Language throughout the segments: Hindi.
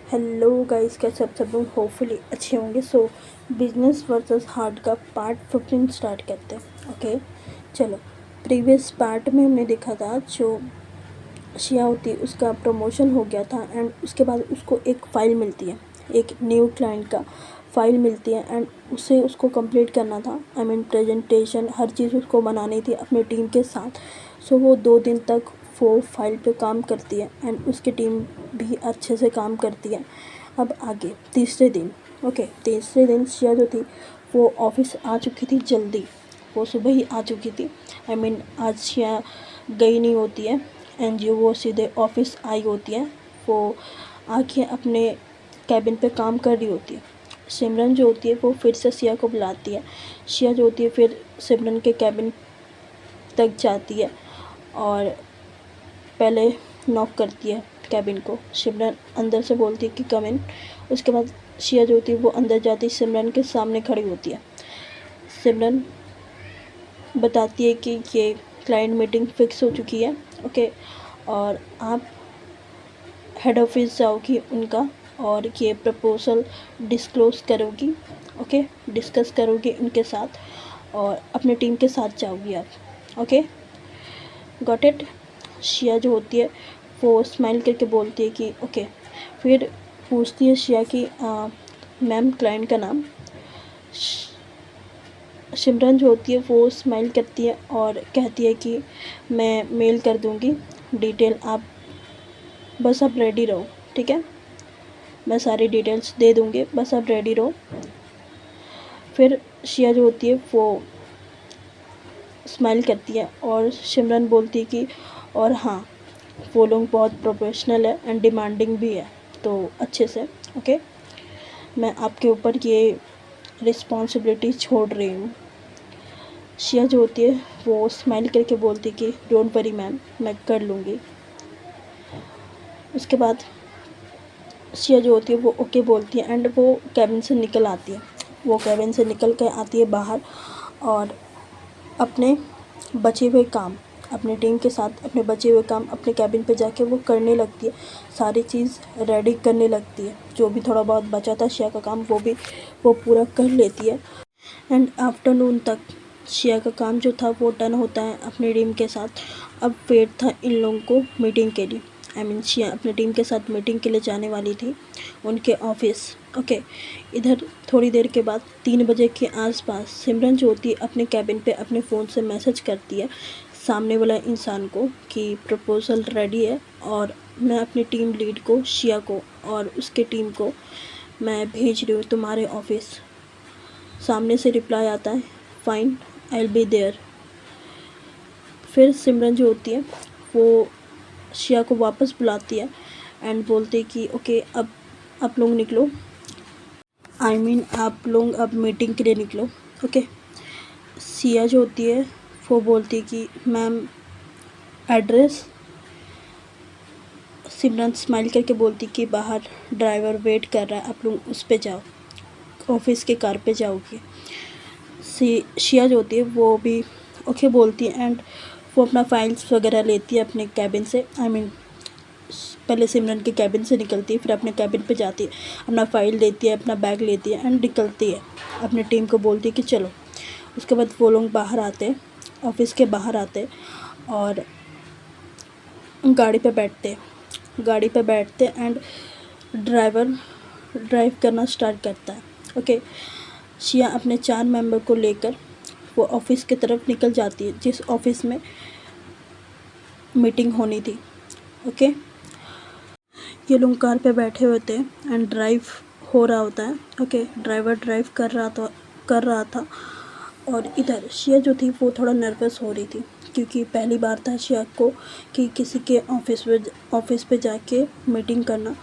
हेलो गाइस, कैसे सब लोग होपफुली अच्छे होंगे। बिजनेस वर्सेस हार्ट का पार्ट 15 स्टार्ट करते हैं। ओके, चलो। प्रीवियस पार्ट में हमने देखा था जो शिया होती है उसका प्रमोशन हो गया था एंड उसके बाद उसको एक फ़ाइल मिलती है, एक न्यू क्लाइंट का फ़ाइल मिलती है एंड उसे उसको कंप्लीट करना था। आई मीन प्रेजेंटेशन हर चीज़ उसको बनानी थी अपने टीम के साथ। वो 2 दिन तक वो फाइल पे काम करती है एंड उसकी टीम भी अच्छे से काम करती है। अब आगे तीसरे दिन शिया जो थी वो ऑफिस आ चुकी थी जल्दी, वो सुबह ही आ चुकी थी। आई मीन आज शिया गई नहीं होती है एंड जो वो सीधे ऑफिस आई होती है। वो आके अपने कैबिन पे काम कर रही होती है। सिमरन जो होती है वो फिर से शिया को बुलाती है। शिया जो होती है फिर सिमरन के कैबिन तक जाती है और पहले नॉक करती है कैबिन को। सिमरन अंदर से बोलती है कि कम इन। उसके बाद शिया जो होती है वो अंदर जाती सिमरन के सामने खड़ी होती है। सिमरन बताती है कि ये क्लाइंट मीटिंग फिक्स हो चुकी है। ओके, और आप हेड ऑफिस जाओगी उनका और ये प्रपोजल डिस्क्लोज़ करोगी। ओके, डिस्कस करोगी उनके साथ और अपने टीम के साथ जाओगी आप। Okay, got it. शिया जो होती है वो स्माइल करके बोलती है कि ओके। फिर पूछती है शिया कि मैम क्लाइंट का नाम। सिमरन जो होती है वो स्माइल करती है और कहती है कि मैं मेल कर दूँगी डिटेल, आप बस आप रेडी रहो। ठीक है, मैं सारी डिटेल्स दे दूँगी, बस आप रेडी रहो। फिर शिया जो होती है वो स्माइल करती है और सिमरन बोलती है कि और हाँ, वो लोग बहुत प्रोफेशनल है एंड डिमांडिंग भी है, तो अच्छे से। ओके, मैं आपके ऊपर ये रिस्पॉन्सिबिलिटी छोड़ रही हूँ। शिया जो होती है वो स्माइल करके बोलती कि डोंट वरी मैम, मैं कर लूँगी। उसके बाद शिया जो होती है वो ओके बोलती है एंड वो कैबिन से निकल आती है। वो कैबिन से निकल कर आती है बाहर और अपने बचे हुए काम, अपनी टीम के साथ अपने बचे हुए काम अपने कैबिन पे जाके वो करने लगती है। सारी चीज़ रेडी करने लगती है। जो भी थोड़ा बहुत बचा था शिया का काम वो पूरा कर लेती है एंड आफ्टरनून तक शिया का काम जो था वो डन होता है अपनी टीम के साथ। अब वेट था इन लोगों को मीटिंग के लिए। आई मीन शिया अपनी टीम के साथ मीटिंग के लिए जाने वाली थी उनके ऑफिस। ओके, इधर थोड़ी देर के बाद 3 बजे के आसपास सिमरन जो होती है अपने कैबिन पे अपने फ़ोन से मैसेज करती है सामने वाला इंसान को कि प्रपोज़ल रेडी है और मैं अपनी टीम लीड को शिया को और उसके टीम को मैं भेज रही हूँ तुम्हारे ऑफिस। सामने से रिप्लाई आता है fine, I will be there. फिर सिमरन जो होती है वो शिया को वापस बुलाती है एंड बोलती है कि ओके, अब आप लोग निकलो। आई मीन आप लोग अब मीटिंग के लिए निकलो। ओके, शिया जो होती है वो बोलती है कि मैम एड्रेस। सिमरन स्माइल करके बोलती कि बाहर ड्राइवर वेट कर रहा है, आप लोग उस पे जाओ, ऑफिस के कार पे जाओगी। शिया जो होती है वो भी ओके बोलती है एंड वो अपना फाइल्स वगैरह लेती है अपने कैबिन से। आई मीन पहले सिमरन के कैबिन से निकलती है, फिर अपने कैबिन पे जाती है, अपना फ़ाइल लेती है, अपना बैग लेती है एंड निकलती है। अपनी टीम को बोलती है कि चलो। उसके बाद वो लोग बाहर आते हैं, ऑफिस के बाहर आते और गाड़ी पे बैठते एंड ड्राइवर ड्राइव करना स्टार्ट करता है। ओके, शिया अपने 4 मेंबर को लेकर वो ऑफिस की तरफ निकल जाती है जिस ऑफिस में मीटिंग होनी थी। ओके, ये लोग कार पे बैठे होते हैं एंड ड्राइव हो रहा होता है। ओके, ड्राइवर ड्राइव कर रहा था और इधर शिया जो थी वो थोड़ा नर्वस हो रही थी क्योंकि पहली बार था शिया को कि किसी के ऑफिस पे जाके मीटिंग करना।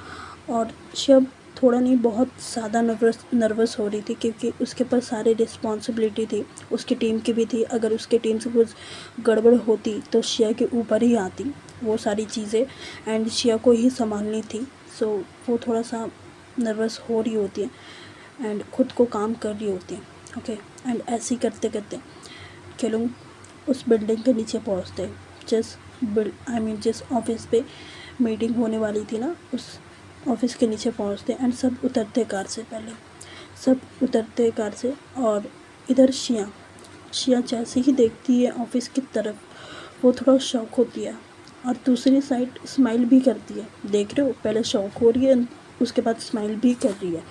और शिया थोड़ा नहीं बहुत ज़्यादा नर्वस हो रही थी क्योंकि उसके पास सारी रिस्पॉन्सिबिलिटी थी, उसकी टीम की भी थी। अगर उसके टीम से कुछ गड़बड़ होती तो शिया के ऊपर ही आती वो सारी चीज़ें एंड शिया को ही संभालनी थी। वो थोड़ा सा नर्वस हो रही होती है एंड ख़ुद को काम कर रही होती है। ओके, एंड ऐसे ही करते करते के लोग उस बिल्डिंग के नीचे पहुंचते हैं जिस ऑफिस पे मीटिंग होने वाली थी ना, उस ऑफिस के नीचे पहुंचते एंड सब उतरते कार से, पहले सब उतरते कार से। और इधर शिया जैसे ही देखती है ऑफिस की तरफ, वो थोड़ा शॉक होती है और दूसरी साइड स्माइल भी करती है। देख रहे हो, पहले शॉक हो रही है, उसके बाद स्माइल भी कर रही है।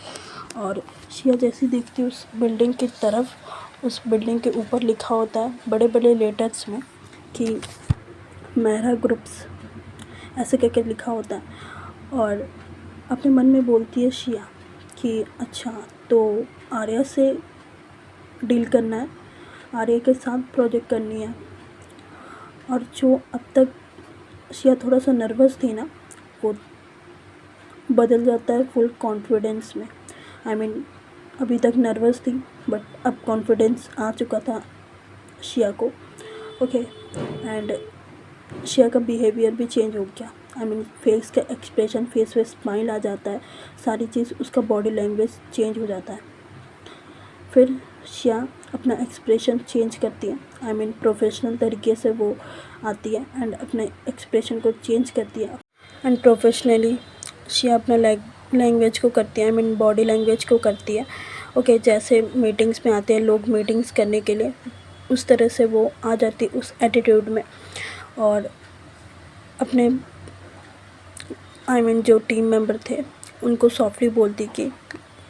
और शिया जैसी देखती है उस बिल्डिंग की तरफ, उस बिल्डिंग के ऊपर लिखा होता है बड़े बड़े लेटर्स में कि मेहरा ग्रुप्स, ऐसे करके लिखा होता है। और अपने मन में बोलती है शिया कि अच्छा, तो आर्या से डील करना है, आर्या के साथ प्रोजेक्ट करनी है। और जो अब तक शिया थोड़ा सा नर्वस थी ना, वो बदल जाता है फुल कॉन्फिडेंस में। आई मीन अभी तक नर्वस थी बट अब कॉन्फिडेंस आ चुका था शिया को। ओके, एंड शिया का बिहेवियर भी चेंज हो गया। आई मीन फेस का एक्सप्रेशन, फेस पे स्माइल आ जाता है, सारी चीज़, उसका बॉडी लैंग्वेज चेंज हो जाता है। फिर शिया अपना एक्सप्रेशन चेंज करती है, आई मीन प्रोफेशनल तरीके से वो आती है एंड अपने एक्सप्रेशन को चेंज करती है। एंड प्रोफेशनली शिया अपना लैंग्वेज को करती है, आई मीन बॉडी लैंग्वेज को करती है। ओके, जैसे मीटिंग्स में आते हैं लोग मीटिंग्स करने के लिए, उस तरह से वो आ जाती उस एटीट्यूड में। और अपने आई मीन जो टीम मेंबर थे उनको सॉफ्टली बोलती कि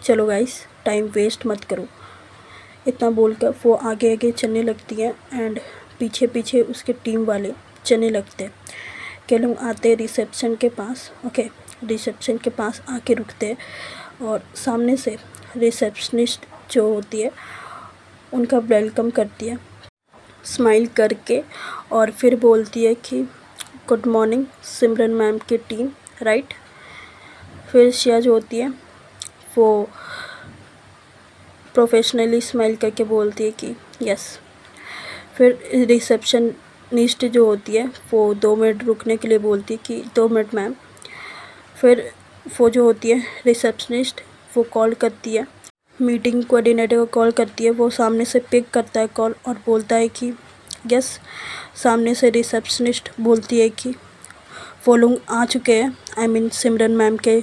चलो गाइस, टाइम वेस्ट मत करो। इतना बोलकर वो आगे आगे चलने लगती है एंड पीछे पीछे उसके टीम वाले चलने लगते। के लोग आते रिसेप्शन के पास। ओके, रिसेप्शन के पास आके रुकते और सामने से रिसेप्शनिस्ट जो होती है उनका वेलकम करती है स्माइल करके, और फिर बोलती है कि गुड मॉर्निंग सिमरन मैम की टीम, राइट। फिर शिया जो होती है वो प्रोफेशनली स्माइल करके बोलती है कि यस। फिर रिसेप्शनिस्ट जो होती है वो 2 मिनट रुकने के लिए बोलती है कि 2 मिनट मैम। फिर वो जो होती है रिसेप्शनिस्ट, वो कॉल करती है, मीटिंग कोऑर्डिनेटर को कॉल करती है। वो सामने से पिक करता है कॉल और बोलता है कि यस। सामने से रिसेप्शनिस्ट बोलती है कि वो लोग आ चुके हैं, आई मीन सिमरन मैम के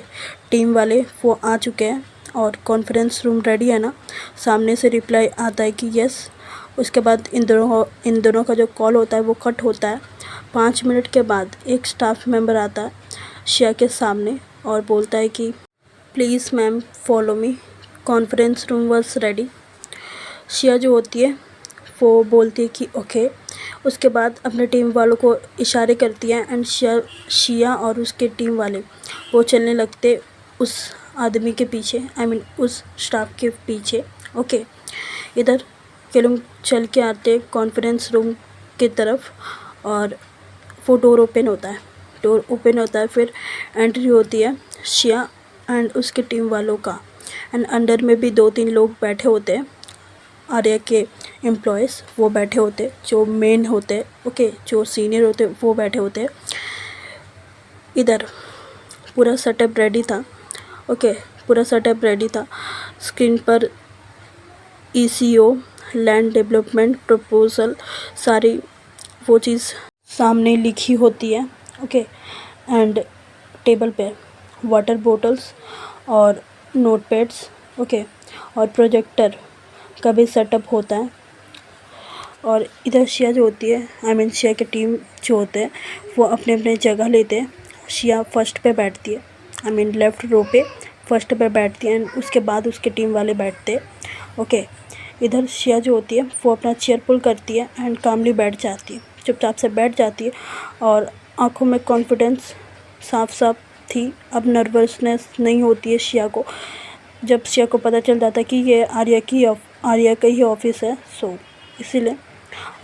टीम वाले वो आ चुके हैं और कॉन्फ्रेंस रूम रेडी है ना। सामने से रिप्लाई आता है कि यस। उसके बाद इन दोनों का जो कॉल होता है वो कट होता है। 5 मिनट के बाद एक स्टाफ मेंबर आता है शिया के सामने और बोलता है कि please ma'am follow me, conference room was ready. शिया जो होती है वो बोलती है कि ओके। उसके बाद अपने टीम वालों को इशारे करती है एंड शिया और उसके टीम वाले वो चलने लगते उस आदमी के पीछे, आई मीन उस स्टाफ के पीछे। ओके, इधर के लोग चल के आते कॉन्फ्रेंस रूम की तरफ और वो डोर ओपन होता है। फिर एंट्री होती है शिया एंड उसके टीम वालों का, एंड अंदर में भी 2-3 लोग बैठे होते हैं, आर्या के एम्प्लॉयज़ वो बैठे होते, जो मेन होते, ओके, जो सीनियर होते वो बैठे होते। इधर पूरा सेटअप रेडी था। ओके, पूरा सेटअप रेडी था। स्क्रीन पर ECO, लैंड डेवलपमेंट प्रपोजल, सारी वो चीज़ सामने लिखी होती है। ओके, एंड टेबल पे वाटर बोतल्स और नोटपैड्स, ओके, और प्रोजेक्टर का भी सेटअप होता है। और इधर शिया जो होती है, आई मीन शिया की टीम जो होते हैं वो अपने अपने जगह लेते हैं। शिया फर्स्ट पे बैठती है, आई मीन लेफ़्ट रो पे फर्स्ट पे बैठती है एंड उसके बाद उसके टीम वाले बैठते हैं। ओके, इधर शिया जो होती है वो अपना चेयर पुल करती है एंड कामली बैठ जाती है, चुपचाप से बैठ जाती है और आँखों में कॉन्फिडेंस साफ साफ थी। अब नर्वसनेस नहीं होती है शिया को, जब शिया को पता चल जाता है कि ये आर्या का ही ऑफिस है, सो इसीलिए।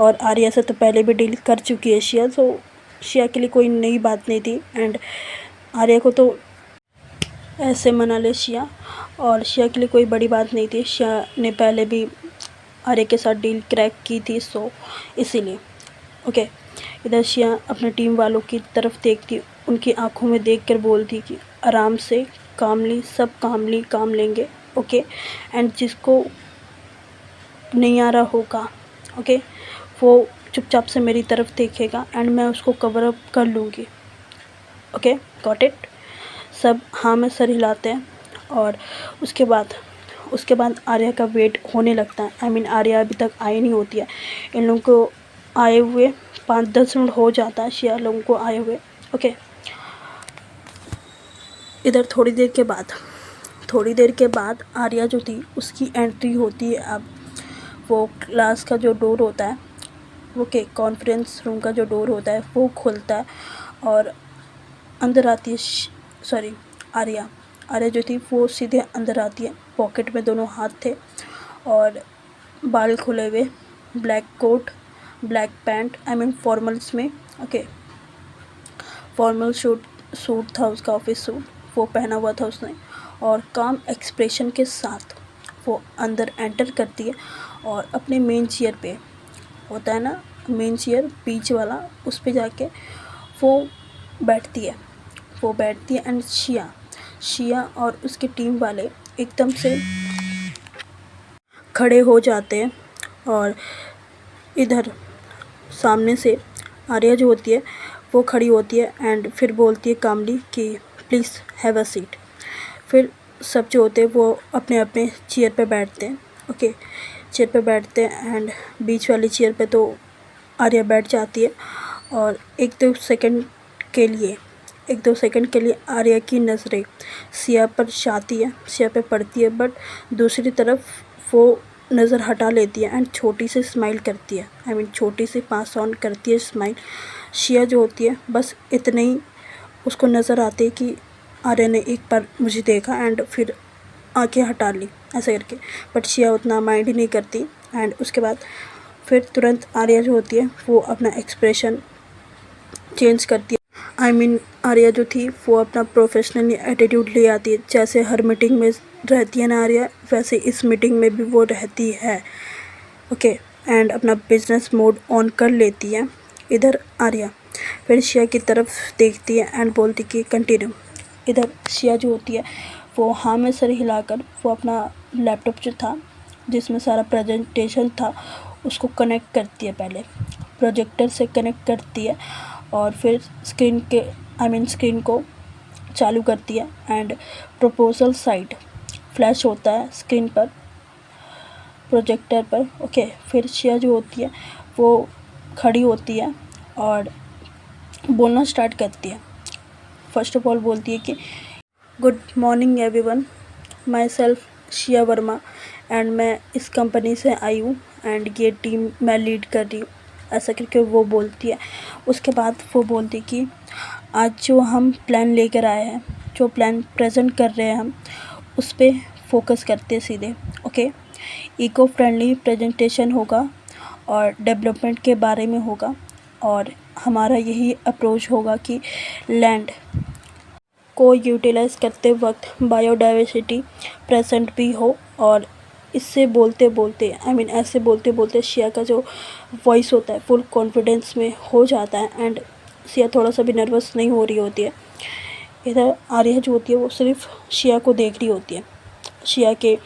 और आर्या से तो पहले भी डील कर चुकी है शिया, सो शिया के लिए कोई नई बात नहीं थी एंड आर्या को तो ऐसे मना ले शिया, और शिया के लिए कोई बड़ी बात नहीं थी। शिया ने पहले भी आर्या के साथ डील क्रैक की थी, सो इसीलिए। ओके, इधर शिया अपने टीम वालों की तरफ देखती, उनकी आंखों में देखकर बोलती कि आराम से, कामली, सब काम लेंगे। ओके, एंड जिसको नहीं आ रहा होगा, ओके, वो चुपचाप से मेरी तरफ देखेगा एंड मैं उसको कवर अप कर लूँगी। Okay, got it. सब हाँ में सर हिलाते हैं। और उसके बाद आर्या का वेट होने लगता है। आई मीन आर्या अभी तक आई नहीं होती है। इन लोगों को आए हुए 5-10 मिनट हो जाता है शिया लोगों को आए हुए। ओके, इधर थोड़ी देर के बाद आर्या जो थी उसकी एंट्री होती है। अब वो क्लास का जो डोर होता है, ओके, कॉन्फ्रेंस रूम का जो डोर होता है वो खुलता है और अंदर आती है सॉरी आर्या जो थी वो सीधे अंदर आती है। पॉकेट में दोनों हाथ थे और बाल खुले हुए, black coat, black pant, I mean formals में। ओके, फॉर्मल सूट था उसका, ऑफिस सूट वो पहना हुआ था उसने। और काम एक्सप्रेशन के साथ वो अंदर एंटर करती है और अपने मेन चेयर पे होता है ना, मेन चेयर बीच वाला, उस पे जाके वो बैठती है एंड शिया और उसकी टीम वाले एकदम से खड़े हो जाते हैं। और इधर सामने से आर्या जो होती है वो खड़ी होती है एंड फिर बोलती है कामली कि प्लीज़ हैव अ सीट। फिर सब जो होते हैं वो अपने अपने चेयर पे बैठते हैं। ओके, चेयर पे बैठते हैं एंड बीच वाली चेयर पे तो आर्या बैठ जाती है। और एक दो सेकंड के लिए आर्या की नज़रें सिया पर सिया पे पड़ती है, बट दूसरी तरफ वो नज़र हटा लेती है एंड छोटी सी स्माइल करती है। आई मीन छोटी सी पास ऑन करती है स्माइल। शिया जो होती है बस इतने ही उसको नज़र आते है कि आर्या ने एक बार मुझे देखा एंड फिर आंखें हटा ली ऐसे करके, बट शिया उतना माइंड ही नहीं करती। एंड उसके बाद फिर तुरंत आर्या जो होती है वो अपना एक्सप्रेशन चेंज करती है। आई मीन आर्या जो थी वो अपना प्रोफेशनली एटीट्यूड ले आती है। जैसे हर मीटिंग में रहती है ना आर्या, वैसे इस मीटिंग में भी वो रहती है। ओके, एंड अपना बिजनेस मोड ऑन कर लेती है इधर आर्या। फिर शिया की तरफ देखती है एंड बोलती कि कंटिन्यू। इधर शिया जो होती है वो हाँ में सर हिलाकर वो अपना लैपटॉप जो था जिसमें सारा प्रेजेंटेशन था उसको कनेक्ट करती है। पहले प्रोजेक्टर से कनेक्ट करती है और फिर स्क्रीन को चालू करती है एंड प्रपोजल साइड फ्लैश होता है स्क्रीन पर, प्रोजेक्टर पर। ओके, फिर शिया जो होती है वो खड़ी होती है और बोलना स्टार्ट करती है। फर्स्ट ऑफ ऑल बोलती है कि good morning everyone, myself Shiya Verma and मैं इस कंपनी से आई हूँ एंड ये टीम मैं लीड कर रही हूँ, ऐसा करके वो बोलती है। उसके बाद वो बोलती कि आज जो हम प्लान लेकर आए हैं, जो प्लान प्रेजेंट कर रहे हैं हम, उस पर फोकस करते हैं सीधे। ओके, इको फ्रेंडली प्रेजेंटेशन होगा और डेवलपमेंट के बारे में होगा और हमारा यही अप्रोच होगा कि लैंड को यूटिलाइज करते वक्त बायोडाइवर्सिटी प्रेजेंट भी हो। और इससे बोलते बोलते ऐसे बोलते बोलते शिया का जो वॉइस होता है फुल कॉन्फिडेंस में हो जाता है एंड शिया थोड़ा सा भी नर्वस नहीं हो रही होती है। इधर आर्या जो होती है वो सिर्फ शिया को देख रही होती है, शिया के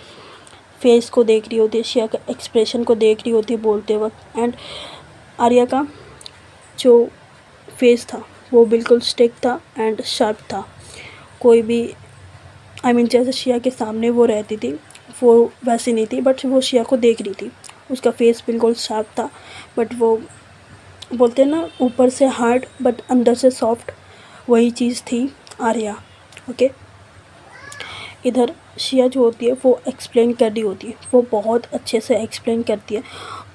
फेस को देख रही होती है, शिया का एक्सप्रेशन को देख रही होती है बोलते वक्त। एंड आर्या का जो फेस था वो बिल्कुल स्टिक था एंड शार्प था। कोई भी जैसे शिया के सामने वो रहती थी वो वैसी नहीं थी, बट वो शिया को देख रही थी। उसका फेस बिल्कुल शार्प था, बट वो बोलते हैं ना ऊपर से हार्ड बट अंदर से सॉफ्ट, वही चीज़ थी आर्या। ओके, इधर शिया जो होती है वो एक्सप्लेन कर रही होती है, वो बहुत अच्छे से एक्सप्लेन करती है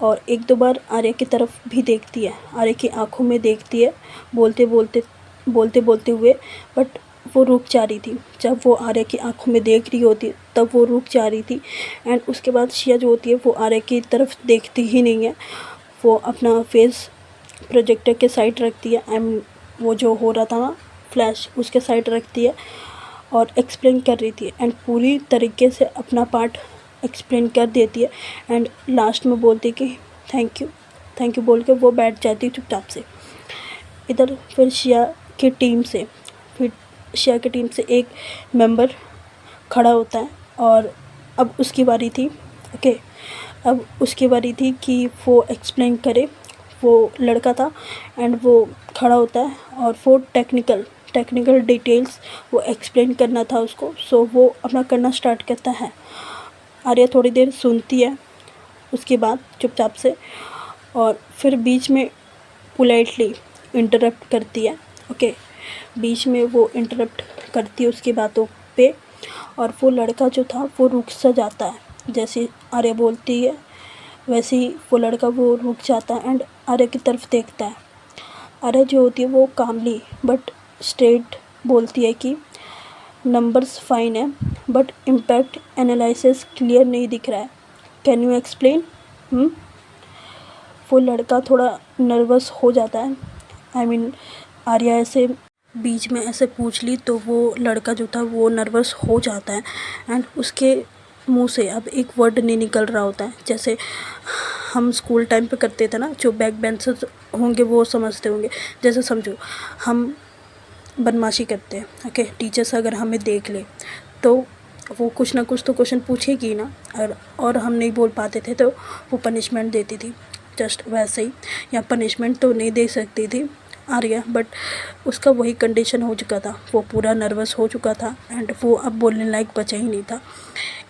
और एक दो बार आर्या की तरफ भी देखती है, आर्या की आंखों में देखती है बोलते बोलते हुए, बट वो रुक जा रही थी। जब वो आर्या की आंखों में देख रही होती तब वो रुक जा रही थी। एंड उसके बाद शिया जो होती है वो आर्या की तरफ देखती ही नहीं है, वो अपना फेस प्रोजेक्टर के साइड रखती है एंड वो जो हो रहा था ना फ्लैश उसके साइड रखती है और एक्सप्लेन कर रही थी एंड पूरी तरीके से अपना पार्ट एक्सप्लेन कर देती है एंड लास्ट में बोलती कि थैंक यू बोल के वो बैठ जाती चुपचाप से। इधर फिर शिया की टीम से एक मेंबर खड़ा होता है और अब उसकी बारी थी। ओके, अब उसकी बारी थी कि वो एक्सप्लेन करे। वो लड़का था एंड वो खड़ा होता है और वो टेक्निकल डिटेल्स वो एक्सप्लेन करना था उसको, सो वो अपना करना स्टार्ट करता है। आर्या थोड़ी देर सुनती है, उसके बाद चुपचाप से, और फिर बीच में पोलाइटली इंटरप्ट करती है। ओके, बीच में वो इंटरप्ट करती है उसकी बातों पे, और वो लड़का जो था वो रुक सा जाता है। जैसे आर्या बोलती है वैसे ही वो लड़का वो रुक जाता है एंड आर्या की तरफ देखता है। आर्या जो होती है वो कामली बट स्ट्रेट बोलती है कि नंबर्स फाइन है बट इम्पैक्ट एनालिसिस क्लियर नहीं दिख रहा है, कैन यू एक्सप्लेन। वो लड़का थोड़ा नर्वस हो जाता है। आई मीन आर्या ऐसे बीच में ऐसे पूछ ली तो वो लड़का जो था वो नर्वस हो जाता है एंड उसके मुंह से अब एक वर्ड नहीं निकल रहा होता है। जैसे हम स्कूल टाइम पे करते थे ना, जो बैक बेंचर्स होंगे वो समझते होंगे। जैसे समझो हम बदमाशी करते हैं, ओके, टीचर्स अगर हमें देख ले तो वो कुछ ना कुछ तो क्वेश्चन पूछेगी ना, और हम नहीं बोल पाते थे तो वो पनिशमेंट देती थी। जस्ट वैसे ही या पनिशमेंट तो नहीं दे सकती थी आर्या, बट उसका वही कंडीशन हो चुका था। वो पूरा नर्वस हो चुका था एंड वो अब बोलने लायक बचा ही नहीं था।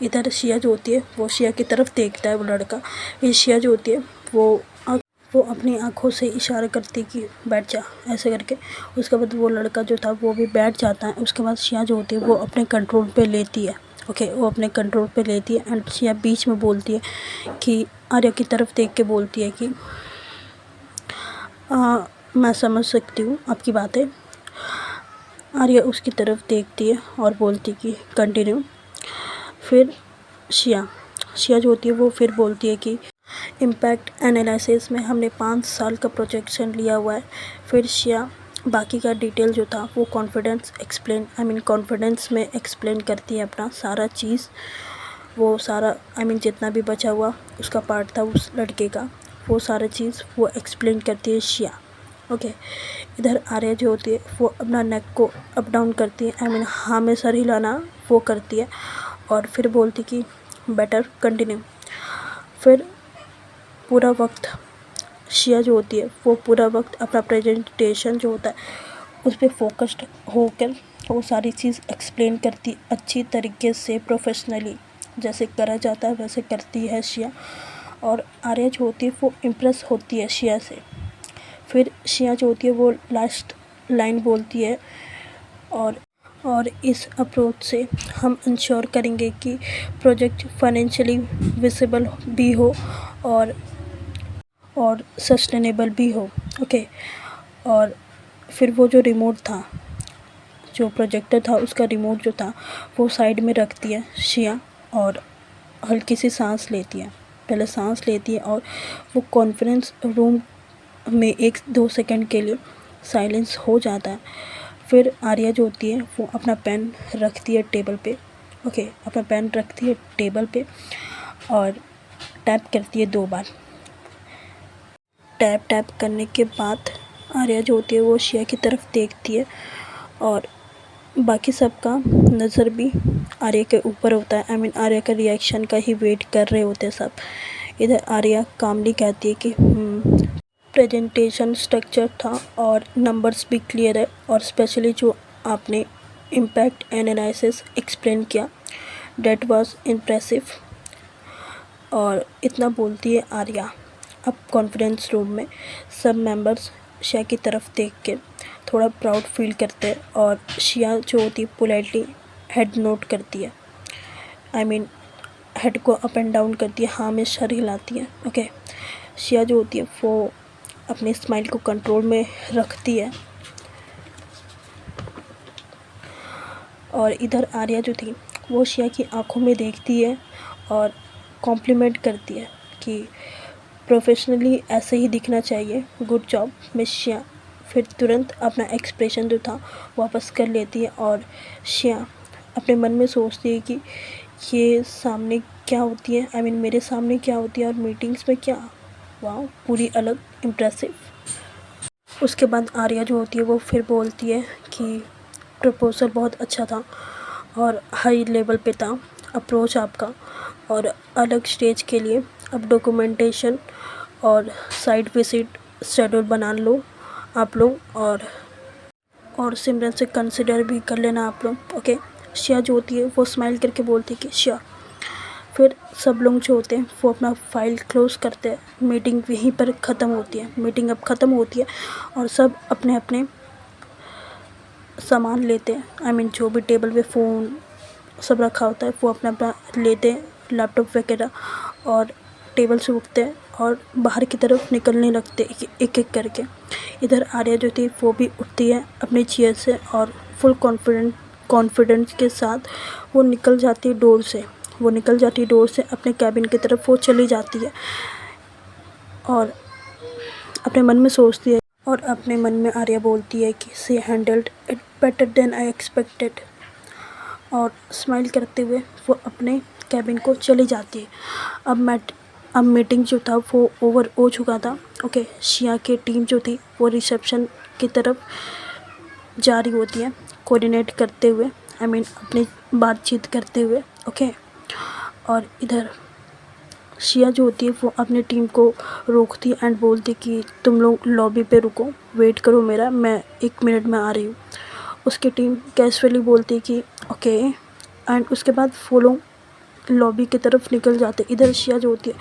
इधर शिया जो होती है वो शिया की तरफ देखता है वो लड़का। ये शिया जो होती है वो अपनी आँखों से इशारा करती कि बैठ जा, ऐसे करके। उसके बाद वो लड़का जो था वो भी बैठ जाता है। उसके बाद शिया जो होती है वो अपने कंट्रोल पे लेती है। ओके, वो अपने कंट्रोल पे लेती है एंड शिया बीच में बोलती है कि आर्या की तरफ देख के बोलती है कि मैं समझ सकती हूँ आपकी बातें। आर्या उसकी तरफ देखती है और बोलती कि कंटिन्यू। फिर शिया जो होती है वो फिर बोलती है कि इम्पैक्ट एनालिसिस में हमने 5 साल का प्रोजेक्शन लिया हुआ है। फिर शिया बाकी का डिटेल जो था वो कॉन्फिडेंस में एक्सप्लेन करती है अपना सारा चीज़। वो सारा जितना भी बचा हुआ उसका पार्ट था उस लड़के का, वो सारा चीज़ वो एक्सप्लेन करती है शिया। ओके, इधर आर्या जो होती है वो अपना नेक को अप डाउन करती है, हाँ में सर हिलाना वो करती है और फिर बोलती कि बेटर कंटिन्यू। फिर पूरा वक्त शिया जो होती है वो पूरा वक्त अपना प्रेजेंटेशन जो होता है उस पर फोकस्ड होकर वो सारी चीज़ एक्सप्लेन करती अच्छी तरीके से, प्रोफेशनली जैसे करा जाता है वैसे करती है शिया। और आर्या जो होती है वो इम्प्रेस होती है शिया से। फिर शिया जो होती है वो लास्ट लाइन बोलती है, और इस अप्रोच से हम इंश्योर करेंगे कि प्रोजेक्ट फाइनेंशियली विजिबल भी हो और सस्टेनेबल भी हो। ओके, और फिर वो जो रिमोट था, जो प्रोजेक्टर था उसका रिमोट जो था वो साइड में रखती है शिया और हल्की सी सांस लेती है। पहले सांस लेती है और वो कॉन्फ्रेंस रूम में 1-2 सेकंड के लिए साइलेंस हो जाता है। फिर आर्या जो होती है वो अपना पेन रखती है टेबल पे। ओके, अपना पेन रखती है टेबल पे और टैप करती है 2 बार। टैप करने के बाद आर्या जो होती है वो शिया की तरफ देखती है और बाकी सबका नज़र भी आर्या के ऊपर होता है। आर्या का रिएक्शन का ही वेट कर रहे होते हैं सब। इधर आर्या कामली कहती है कि प्रेजेंटेशन स्ट्रक्चर था और नंबर्स भी क्लियर है, और स्पेशली जो आपने इम्पैक्ट एनालिसिस एक्सप्लेन किया डेट वाज इम्प्रेसिव। और इतना बोलती है आर्या। अब कॉन्फ्रेंस रूम में सब मेंबर्स शिया की तरफ देख के थोड़ा प्राउड फील करते हैं और शिया जो होती है पोलाइटली हेड नोट करती है। हेड को अप एंड डाउन करती है, हाँ में सर हिलाती है। ओके, शिया जो होती है वो अपने स्माइल को कंट्रोल में रखती है। और इधर आर्या जो थी वो शिया की आंखों में देखती है और कॉम्प्लीमेंट करती है कि प्रोफेशनली ऐसे ही दिखना चाहिए, गुड जॉब मिस शिया। फिर तुरंत अपना एक्सप्रेशन जो था वापस कर लेती है और शिया अपने मन में सोचती है कि ये सामने क्या होती है, मेरे सामने क्या होती है और मीटिंग्स में क्या, वाह पूरी अलग इम्प्रेसिव। उसके बाद आर्या जो होती है वो फिर बोलती है कि प्रपोज़ल बहुत अच्छा था और हाई लेवल पे था अप्रोच आपका, और अलग स्टेज के लिए अब डॉक्यूमेंटेशन और साइट विजिट शेड्यूल बना लो आप लोग, और सिमरन से कंसिडर भी कर लेना आप लोग, ओके। शिया जो होती है वो स्माइल करके बोलती है कि शिया। फिर सब लोग जो होते हैं वो अपना फाइल क्लोज़ करते हैं। मीटिंग यहीं पर ख़त्म होती है। मीटिंग अब ख़त्म होती है और सब अपने अपने सामान लेते हैं। आई मीन जो भी टेबल पे फ़ोन सब रखा होता है वो अपना अपना लेते हैं, लैपटॉप वगैरह, और टेबल से उठते हैं और बाहर की तरफ निकलने लगते एक एक करके। इधर आर्या जो थी वो भी उठती है अपनी चेयर से और फुल कॉन्फिडेंस के साथ वो निकल जाती है डोर से। अपने कैबिन की तरफ वो चली जाती है और अपने मन में सोचती है, और अपने मन में आर्या बोलती है कि she handled it better than I expected. और स्माइल करते हुए वो अपने कैबिन को चली जाती है। अब मीटिंग जो था वो ओवर हो चुका था, ओके। शिया की टीम जो थी वो रिसेप्शन की तरफ जा रही होती है कोऑर्डिनेट करते हुए, आई मीन अपनी बातचीत करते हुए, ओके। और इधर शिया जो होती है वो अपनी टीम को रोकती एंड बोलती कि तुम लोग लॉबी पे रुको, वेट करो मेरा, मैं 1 मिनट में आ रही हूँ। उसकी टीम कैजुअली बोलती कि ओके, एंड उसके बाद वो लोग लॉबी की तरफ निकल जाते। इधर शिया जो होती है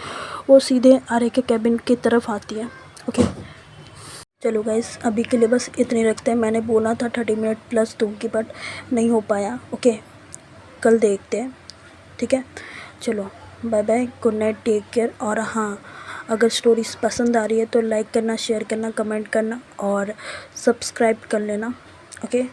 वो सीधे आर्या के कैबिन की तरफ आती है, ओके। चलो गाइस, अभी के लिए बस इतने रखते हैं। मैंने बोला था 30 मिनट प्लस दूँगी बट नहीं हो पाया, ओके। कल देखते हैं, ठीक है। चलो bye bye, good night, take care. और हाँ, अगर स्टोरीज पसंद आ रही है तो लाइक करना, शेयर करना, कमेंट करना और सब्सक्राइब कर लेना, ओके।